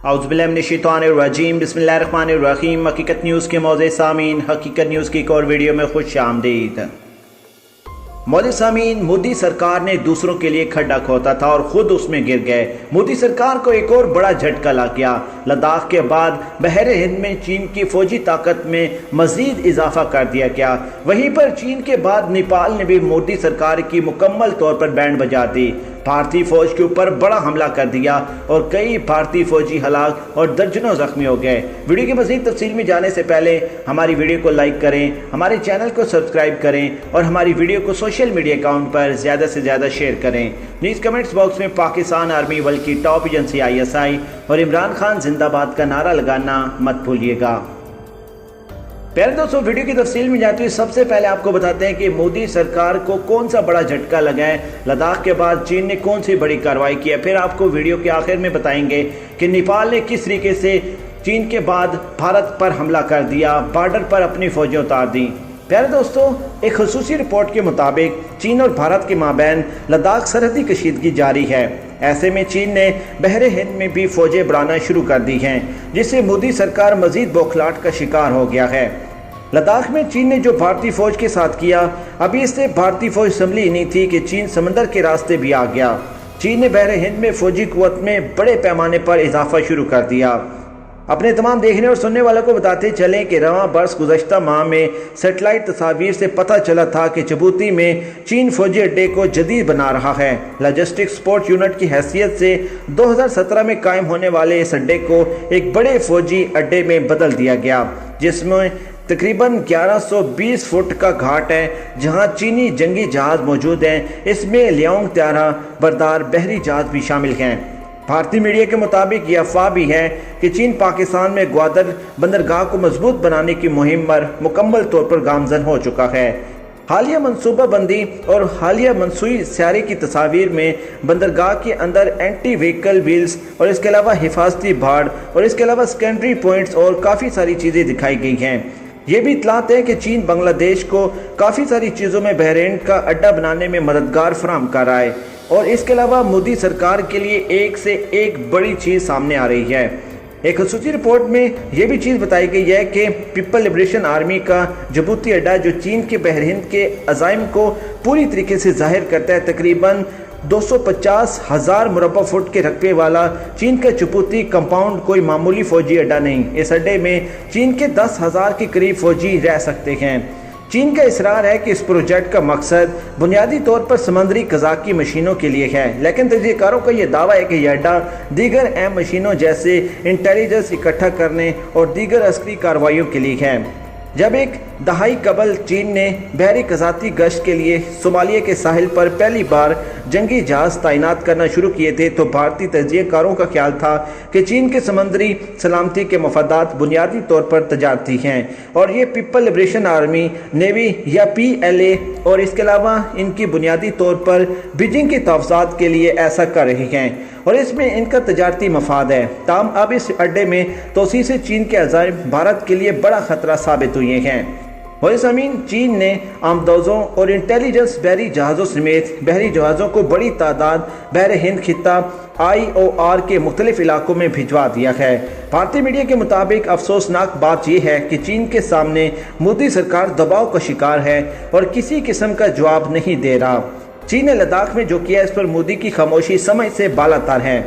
औज़ुबिल्लाहिमिनश्शैतानिर्रजीम बिस्मिल्लाहिर्रहमानिर्रहीम। हकीकत न्यूज़ के मौज़े सामीन, हकीकत न्यूज़ की एक और वीडियो में खुश आमदीद। मौज़े सामीन, मोदी सरकार ने दूसरों के लिए खड्डा खोदा था और खुद उसमें गिर गए। मोदी सरकार को एक और बड़ा झटका लग गया। लद्दाख के बाद बहरे हिंद में चीन की फौजी ताकत में मजीद इजाफा कर दिया गया। वहीं पर चीन के बाद नेपाल ने भी मोदी सरकार की मुकम्मल तौर पर बैंड बजा दी। भारतीय फौज के ऊपर बड़ा हमला कर दिया और कई भारतीय फौजी हलाक और दर्जनों जख्मी हो गए। वीडियो की मज़ीद तफसील में जाने से पहले हमारी वीडियो को लाइक करें, हमारे चैनल को सब्सक्राइब करें और हमारी वीडियो को सोशल मीडिया अकाउंट पर ज़्यादा से ज़्यादा शेयर करें। न्यूज़ कमेंट्स बॉक्स में पाकिस्तान आर्मी बल्कि टॉप एजेंसी ISI और इमरान खान जिंदाबाद का नारा लगाना मत भूलिएगा। प्यारे दोस्तों, वीडियो की तफसील में जाते हुए सबसे पहले आपको बताते हैं कि मोदी सरकार को कौन सा बड़ा झटका लगा है। लद्दाख के बाद चीन ने कौन सी बड़ी कार्रवाई की है। फिर आपको वीडियो के आखिर में बताएंगे कि नेपाल ने किस तरीके से चीन के बाद भारत पर हमला कर दिया, बॉर्डर पर अपनी फौजें उतार दी। प्यारे दोस्तों, एक खसूसी रिपोर्ट के मुताबिक चीन और भारत के माबैन लद्दाख सरहदी कशीदगी जारी है। ऐसे में चीन ने बहरे हिंद में भी फौजें बढ़ाना शुरू कर दी हैं, जिससे मोदी सरकार मजीद बौखलाहट का शिकार हो गया है। लद्दाख में चीन ने जो भारतीय फौज के साथ किया, अभी इससे भारतीय फौज संभली ही नहीं थी कि चीन समंदर के रास्ते भी आ गया। चीन ने बहरे हिंद में फौजी कुव्वत में बड़े पैमाने पर इजाफा शुरू कर दिया। अपने तमाम देखने और सुनने वालों को बताते चलें कि रवां बरस गुज़श्ता माह में सेटेलाइट तस्वीर से पता चला था कि जिबूती में चीन फौजी अड्डे को जदीद बना रहा है। लॉजिस्टिक सपोर्ट यूनिट की हैसियत से 2017 में कायम होने वाले इस अड्डे को एक बड़े फौजी अड्डे में बदल दिया गया, जिसमें तकरीबन 1120 फुट का घाट है, जहां चीनी जंगी जहाज मौजूद हैं। इसमें लियांग त्यारा बरदार बहरी जहाज भी शामिल हैं। भारतीय मीडिया के मुताबिक यह अफवाह भी है कि चीन पाकिस्तान में ग्वादर बंदरगाह को मजबूत बनाने की मुहिम पर मुकम्मल तौर पर गामजन हो चुका है। हालिया मनसूबाबंदी और हालिया मनसूई स्यारे की तस्वीर में बंदरगाह के अंदर एंटी व्हीकल व्हील्स और इसके अलावा हिफाजती भाड़ और इसके अलावा सेकेंडरी पॉइंट्स और काफ़ी सारी चीज़ें दिखाई गई हैं। ये भी इतलात है कि चीन बांग्लादेश को काफ़ी सारी चीज़ों में बहरीन का अड्डा बनाने में मददगार फराहम कर रहा है और इसके अलावा मोदी सरकार के लिए एक से एक बड़ी चीज़ सामने आ रही है। एक खसूसी रिपोर्ट में यह भी चीज़ बताई गई है कि पीपल लिबरेशन आर्मी का जिबूती अड्डा, जो चीन के बहरीन के अज़ाइम को पूरी तरीके से जाहिर करता है, तकरीबन 250,000 मुरब्बा फुट के रकबे वाला चीन का जिबूती कंपाउंड कोई मामूली फौजी अड्डा नहीं। इस अड्डे में चीन के 10,000 के करीब फौजी रह सकते हैं। चीन का इसरार है कि इस प्रोजेक्ट का मकसद बुनियादी तौर पर समंदरी कज़ाकी मशीनों के लिए है, लेकिन तजज़ियाकारों का यह दावा है कि यह अड्डा दीगर अहम मशीनों जैसे इंटेलिजेंस इकट्ठा करने और दीगर अस्करी कार्रवाइयों के लिए है। जब एक दहाई कबल चीन ने बहरी कज़ाती गश्त के लिए सोमालिया के साहिल पर पहली बार जंगी जहाज तैनात करना शुरू किए थे, तो भारतीय तजज़ियाकारों का ख्याल था कि चीन के समंदरी सलामती के मफादात बुनियादी तौर पर तजारती हैं और ये पीपल लिबरेशन आर्मी, नेवी या PLA और इसके अलावा इनकी बुनियादी तौर पर बीजिंग के तहफ़्फ़ुज़ात के लिए ऐसा कर रही हैं और इसमें इनका तजारती मफाद है। ताम अब इस अड्डे में तोसी से चीन के अज़ाइम भारत के लिए बड़ा ख़तरा साबित हुए हैं। वही ज़मीन चीन ने आमदोज़ों और इंटेलिजेंस बहरी जहाज़ों समेत बहरी जहाज़ों को बड़ी तादाद बहरे हिंद खिता IOR के मुख्तलिफ इलाकों में भिजवा दिया है। भारतीय मीडिया के मुताबिक अफसोसनाक बात यह है कि चीन के सामने मोदी सरकार दबाव का शिकार है और किसी किस्म का जवाब नहीं दे रहा। चीन ने लद्दाख में जो किया, इस पर मोदी की खामोशी समझ से बालातर है।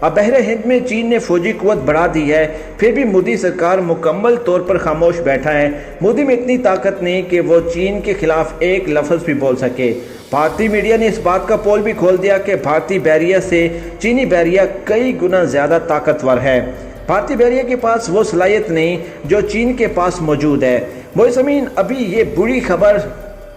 अब बहरे हिंद में चीन ने फौजी कुव्वत बढ़ा दी है, फिर भी मोदी सरकार मुकम्मल तौर पर खामोश बैठा है। मोदी में इतनी ताकत नहीं कि वो चीन के खिलाफ एक लफ्ज़ भी बोल सके। भारतीय मीडिया ने इस बात का पोल भी खोल दिया कि भारतीय बैरिया से चीनी बैरिया कई गुना ज़्यादा ताकतवर है। भारतीय बैरिया के पास वो सलाहियत नहीं जो चीन के पास मौजूद है। वो ज़मीन अभी ये बुरी खबर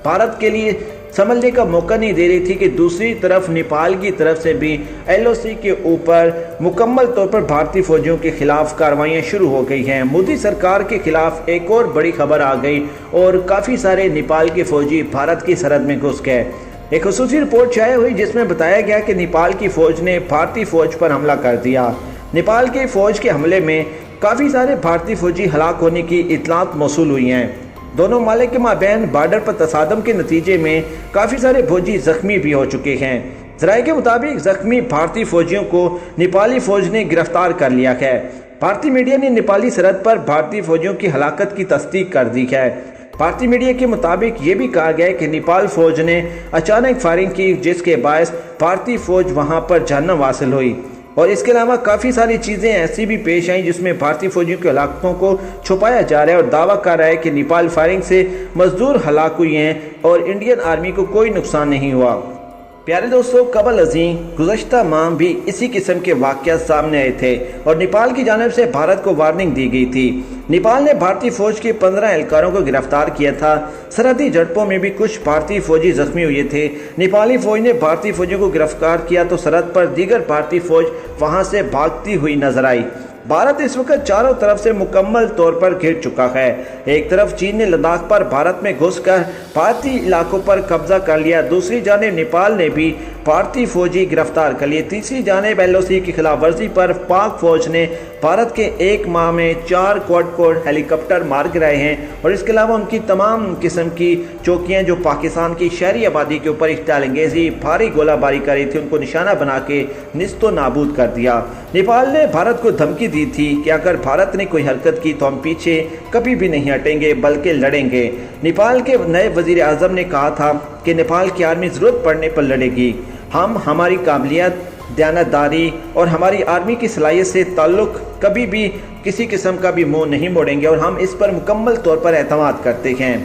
भारत के लिए समझने का मौका नहीं दे रही थी कि दूसरी तरफ नेपाल की तरफ से भी LOC के ऊपर मुकम्मल तौर पर भारतीय फौजियों के खिलाफ कार्रवाइयाँ शुरू हो गई हैं। मोदी सरकार के खिलाफ एक और बड़ी खबर आ गई और काफ़ी सारे नेपाल के फौजी भारत की सरहद में घुस गए। एक खसूसी रिपोर्ट शाया हुई जिसमें बताया गया कि नेपाल की फ़ौज ने भारतीय फ़ौज पर हमला कर दिया। नेपाल की फ़ौज के हमले में काफ़ी सारे भारतीय फौजी हलाक होने की इतलात मौसूल हुई हैं। दोनों मालिक के माबैन बॉर्डर पर तसादम के नतीजे में काफ़ी सारे फौजी जख्मी भी हो चुके हैं। जराये के मुताबिक जख्मी भारतीय फौजियों को नेपाली फौज ने गिरफ्तार कर लिया है। भारतीय मीडिया ने नेपाली सरहद पर भारतीय फौजियों की हलाकत की तस्दीक कर दी है। भारतीय मीडिया के मुताबिक ये भी कहा गया है कि नेपाल फौज ने अचानक फायरिंग की, जिसके बायस भारतीय फौज वहां पर जहन्नम हासिल हुई। और इसके अलावा काफ़ी सारी चीज़ें ऐसी भी पेश आई जिसमें भारतीय फौजियों की हलाकतों को छुपाया जा रहा है और दावा कर रहा है कि नेपाल फायरिंग से मजदूर हलाक हुए हैं और इंडियन आर्मी को कोई नुकसान नहीं हुआ। प्यारे दोस्तों, कबल अज़ीं गुज़श्ता माह भी इसी किस्म के वाक़यात सामने आए थे और नेपाल की जानिब से भारत को वार्निंग दी गई थी। नेपाल ने भारतीय फौज के 15 एहलकारों को गिरफ्तार किया था। सरहदी झड़पों में भी कुछ भारतीय फौजी जख्मी हुए थे। नेपाली फौज ने भारतीय फौजियों को गिरफ्तार किया तो सरहद पर दीगर भारतीय फौज वहां से भागती हुई नजर आई। भारत इस वक्त चारों तरफ से मुकम्मल तौर पर घिर चुका है। एक तरफ चीन ने लद्दाख पर भारत में घुसकर भारतीय इलाकों पर कब्जा कर लिया, दूसरी जानिब नेपाल ने भी भारतीय फौजी गिरफ्तार कर लिए, तीसरी जानिब LOC की खिलाफ वर्जी पर पाक फौज ने भारत के एक माह में 4 क्वाड हेलीकॉप्टर मार गिराए हैं और इसके अलावा उनकी तमाम किस्म की चौकियां जो पाकिस्तान की शहरी आबादी के ऊपर इख्तियाल अंगेजी भारी गोलाबारी कर रही थी, उनको निशाना बना के निस्तो नाबूद कर दिया। नेपाल ने भारत को धमकी दी थी कि अगर भारत ने कोई हरकत की तो हम पीछे कभी भी नहीं हटेंगे बल्कि लड़ेंगे। नेपाल के नए वजीर आजम ने कहा था कि नेपाल की आर्मी ज़रूरत पड़ने पर लड़ेगी। हम हमारी काबिलियत, दयानतदारी और हमारी आर्मी की सलाहियत से ताल्लुक़ कभी भी किसी किस्म का भी मुंह नहीं मोड़ेंगे और हम इस पर मुकम्मल तौर पर एतमाद करते हैं।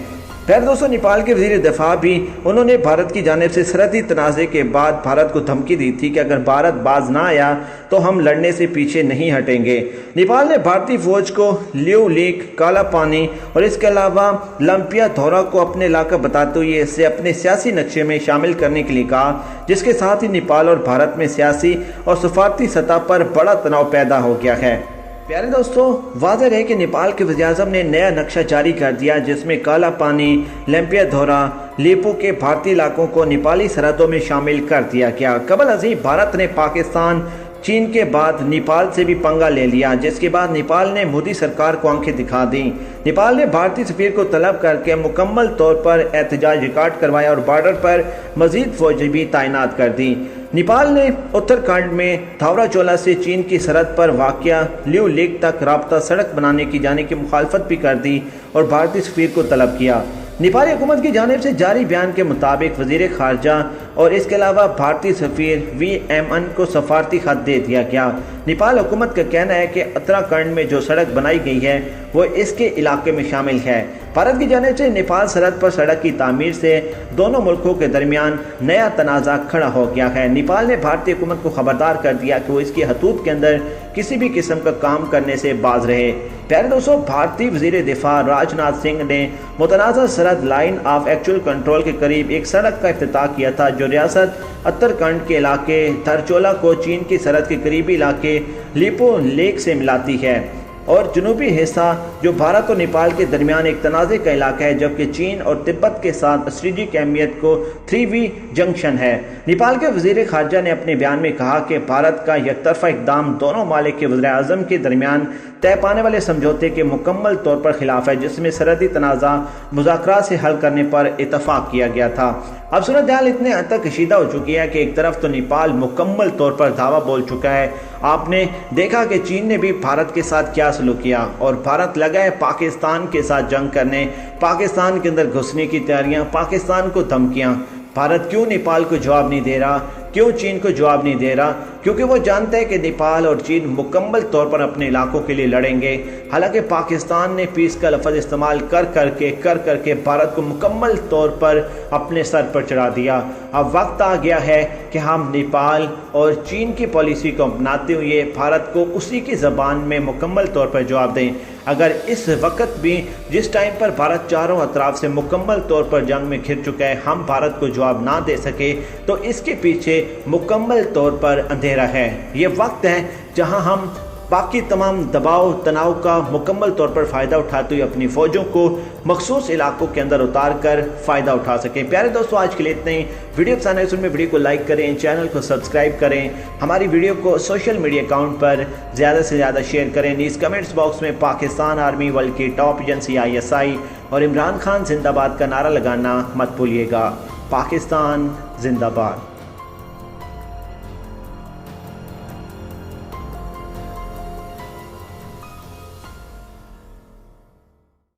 खैर दोस्तों, नेपाल के वज़ीर दिफा भी उन्होंने भारत की जानिब से सरहदी तनाज़े के बाद भारत को धमकी दी थी कि अगर भारत बाज ना आया तो हम लड़ने से पीछे नहीं हटेंगे। नेपाल ने भारतीय फौज को लियो लेक, काला पानी और इसके अलावा लंपिया धौरा को अपने इलाका बताते हुए इसे अपने सियासी नक्शे में शामिल करने के लिए कहा, जिसके साथ ही नेपाल और भारत में सियासी और सफारती सतह पर बड़ा तनाव पैदा हो गया है। प्यारे दोस्तों, वाज़ेह है कि नेपाल के वज़ीर-ए-आज़म ने नया नक्शा जारी कर दिया जिसमें काला पानी, लंपिया धौरा, लेपो के भारतीय इलाकों को नेपाली सरहदों में शामिल कर दिया गया। कबल अज़ीं भारत ने पाकिस्तान, चीन के बाद नेपाल से भी पंगा ले लिया, जिसके बाद नेपाल ने मोदी सरकार को आंखें दिखा दी। नेपाल ने भारतीय सफीर को तलब करके मुकम्मल तौर पर एहतजाज रिकॉर्ड करवाया और बॉर्डर पर मजीद फौज भी तैनात कर दी। नेपाल ने उत्तराखंड में थावरा चोला से चीन की सरहद पर वाक़या लियो लेक तक राब्ता सड़क बनाने की जाने की मुखालफत भी कर दी और भारतीय सफीर को तलब किया। नेपाली हुकूमत की जानिब से जारी बयान के मुताबिक वज़ीर ख़ारजा और इसके अलावा भारतीय सफ़ीर VMN को सफारती खत दे दिया गया। नेपाल हुकूमत का कहना है कि उत्तराखंड में जो सड़क बनाई गई है वो इसके इलाके में शामिल है। भारत की जानिब से नेपाल सरहद पर सड़क की तामीर से दोनों मुल्कों के दरमियान नया तनाज़ा खड़ा हो गया है। नेपाल ने भारतीय हुकूमत को खबरदार कर दिया कि वो इसकी हदूद के अंदर किसी भी किस्म का काम करने से बाज रहे। प्यारे दोस्तों, भारतीय वज़ीर दिफा राजनाथ सिंह ने मुतनाज़ा सरहद लाइन ऑफ एक्चुअल कंट्रोल के करीब एक सड़क का इफ्तिताह किया था जो रियासत उत्तराखंड के इलाके धारचोला को चीन की सरहद के करीबी इलाके लिपो लेक से मिलाती है और जनूबी हिस्सा जो भारत और नेपाल के दरमियान एक तनाज़े का इलाका है, जबकि चीन और तिब्बत के साथ स्ट्रेटेजिक अहमियत को 3V जंक्शन है। नेपाल के वज़ीर ख़ारजा ने अपने बयान में कहा कि भारत का एकतरफा इक़दाम दोनों मालिक के वज़ीर-ए-आज़म के दरमियान तय पाने वाले समझौते के मुकम्मल तौर पर खिलाफ है, जिसमें सरहदी तनाज़ा मुज़ाकरात से हल करने पर इतफ़ाक़ किया गया था। अब सूरत हाल इतने हद तक कशीदा हो चुकी है कि एक तरफ तो नेपाल मुकम्मल तौर पर दावा बोल चुका है। आपने देखा कि चीन ने भी भारत के साथ क्या सलूक किया और भारत लगा है पाकिस्तान के साथ जंग करने, पाकिस्तान के अंदर घुसने की तैयारियां, पाकिस्तान को धमकियां। भारत क्यों नेपाल को जवाब नहीं दे रहा, क्यों चीन को जवाब नहीं दे रहा? क्योंकि वो जानते हैं कि नेपाल और चीन मुकम्मल तौर पर अपने इलाकों के लिए लड़ेंगे। हालांकि पाकिस्तान ने पीस का लफ्ज़ इस्तेमाल कर करके भारत को मुकम्मल तौर पर अपने सर पर चढ़ा दिया। अब वक्त आ गया है कि हम नेपाल और चीन की पॉलिसी को अपनाते हुए भारत को उसी की ज़बान में मुकम्मल तौर पर जवाब दें। अगर इस वक्त भी जिस टाइम पर भारत चारों अतराफ से मुकम्मल तौर पर जंग में घिर चुका है, हम भारत को जवाब ना दे सके तो इसके पीछे मुकम्मल तौर पर अंधेरा है। ये वक्त है जहां हम बाकी तमाम दबाव तनाव का मुकम्मल तौर पर फ़ायदा उठाते हुए अपनी फ़ौजों को मखसूस इलाकों के अंदर उतार कर फ़ायदा उठा सकें। प्यारे दोस्तों, आज के लिए इतना ही। वीडियो पसंद आए तो वीडियो को लाइक करें, चैनल को सब्सक्राइब करें, हमारी वीडियो को सोशल मीडिया अकाउंट पर ज़्यादा से ज़्यादा शेयर करें। नीचे कमेंट्स बॉक्स में पाकिस्तान आर्मी वर्ल्ड की टॉप एजेंसी ISI और इमरान खान जिंदाबाद का नारा लगाना मत भूलिएगा। पाकिस्तान जिंदाबाद।